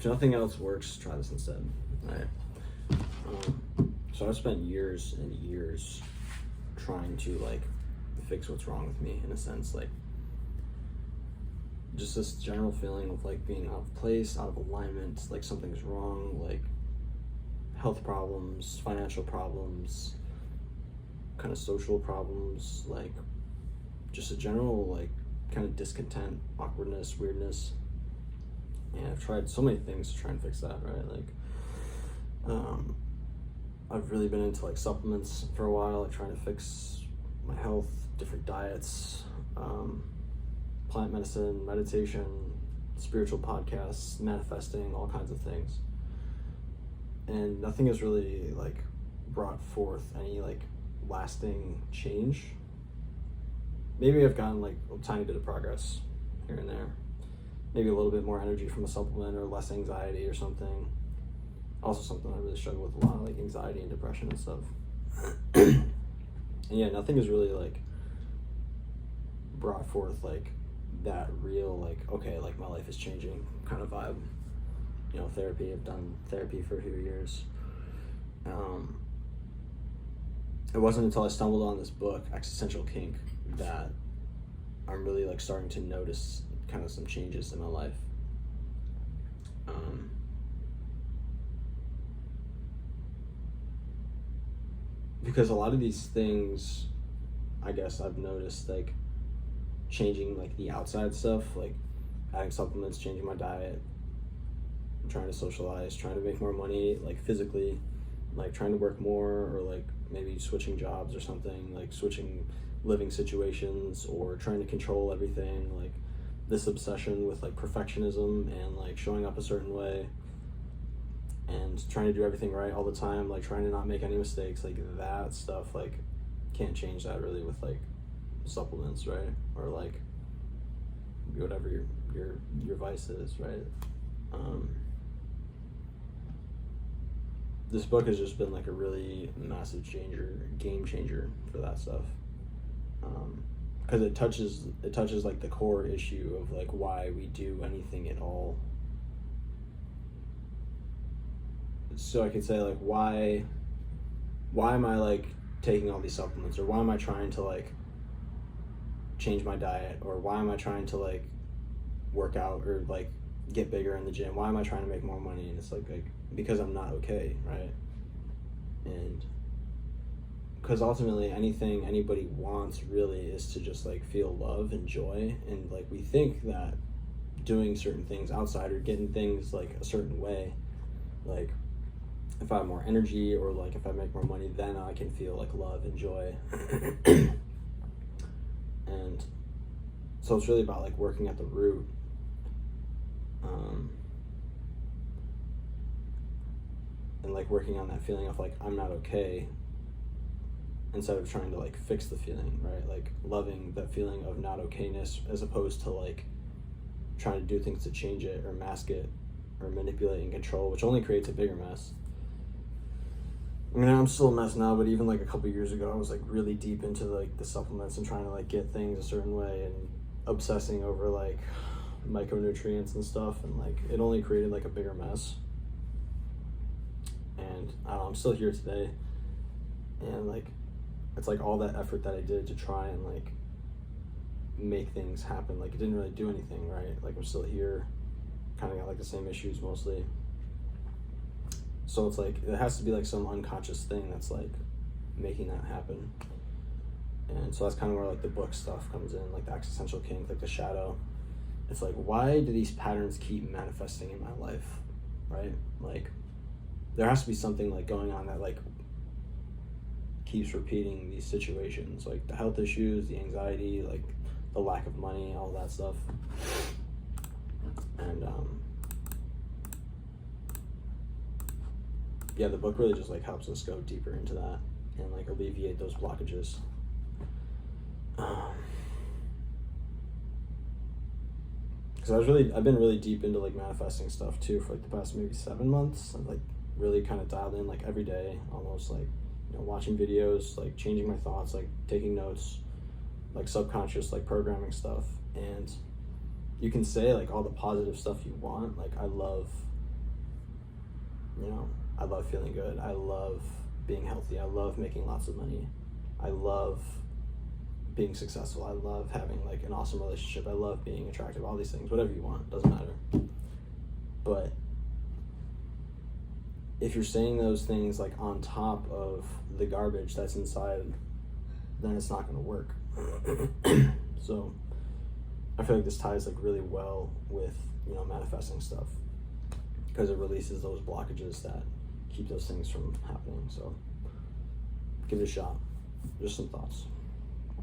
if nothing else works, try this instead, right? So I've spent years and years trying to like fix what's wrong with me, in a sense, like just this general feeling of like being out of place, out of alignment, like something's wrong, like health problems, financial problems, kind of social problems, like just a general like kind of discontent, awkwardness, weirdness. And I've tried so many things to try and fix that, right? Like I've really been into like supplements for a while, like trying to fix my health, different diets, plant medicine, meditation, spiritual podcasts, manifesting, all kinds of things. And nothing has really like brought forth any like lasting change. Maybe I've gotten like a tiny bit of progress here and there. Maybe a little bit more energy from a supplement or less anxiety or something. Also something I really struggle with a lot, like anxiety and depression and stuff. And yeah, nothing has really like brought forth like that real like, okay, like my life is changing kind of vibe. You know, therapy, I've done therapy for a few years. It wasn't until I stumbled on this book, Existential Kink, that I'm really like starting to notice kind of some changes in my life. Because a lot of these things, I guess I've noticed like changing like the outside stuff, like adding supplements, changing my diet, trying to socialize, trying to make more money, like physically, like trying to work more, or like maybe switching jobs or something, like switching living situations, or trying to control everything, like this obsession with like perfectionism and like showing up a certain way and trying to do everything right all the time, like trying to not make any mistakes, like that stuff, like can't change that really with like supplements, right? Or like whatever your vice is, right? This book has just been like a really massive game changer for that stuff. Because it touches like the core issue of like why we do anything at all. So I could say like why am I like taking all these supplements, or why am I trying to like change my diet, or why am I trying to like work out or like get bigger in the gym? Why am I trying to make more money? And it's like because I'm not okay, right? And because ultimately anything anybody wants really is to just like feel love and joy, and like we think that doing certain things outside or getting things like a certain way, like if I have more energy or like if I make more money, then I can feel like love and joy. And so it's really about like working at the root. And like working on that feeling of like I'm not okay, instead of trying to like fix the feeling, right? Like loving that feeling of not okayness, as opposed to like trying to do things to change it or mask it or manipulate and control, which only creates a bigger mess. I mean, I'm still a mess now, but even like a couple years ago, I was like really deep into like the supplements and trying to like get things a certain way and obsessing over like micronutrients and stuff, and like it only created like a bigger mess. And I don't know, I'm still here today, and like it's like all that effort that I did to try and like make things happen, like it didn't really do anything, right? Like I'm still here, kind of got like the same issues mostly. So it's like it has to be like some unconscious thing that's like making that happen. And so that's kind of where like the book stuff comes in, like the existential kink, like the shadow. It's like, why do these patterns keep manifesting in my life, right? Like there has to be something like going on that like keeps repeating these situations, like the health issues, the anxiety, like the lack of money, all that stuff. And yeah, the book really just like helps us go deeper into that and like alleviate those blockages. Because I've been really deep into like manifesting stuff too for like the past maybe 7 months. I've like really kind of dialed in like every day, almost, like, you know, watching videos, like changing my thoughts, like taking notes, like subconscious like programming stuff. And you can say like all the positive stuff you want. Like I love You know, I love feeling good. I love being healthy. I love making lots of money. I love being successful. I love having like an awesome relationship. I love being attractive. All these things, whatever you want, doesn't matter. But if you're saying those things like on top of the garbage that's inside, then it's not going to work. So I feel like this ties like really well with, you know, manifesting stuff, because it releases those blockages that keep those things from happening. So give it a shot. Just some thoughts.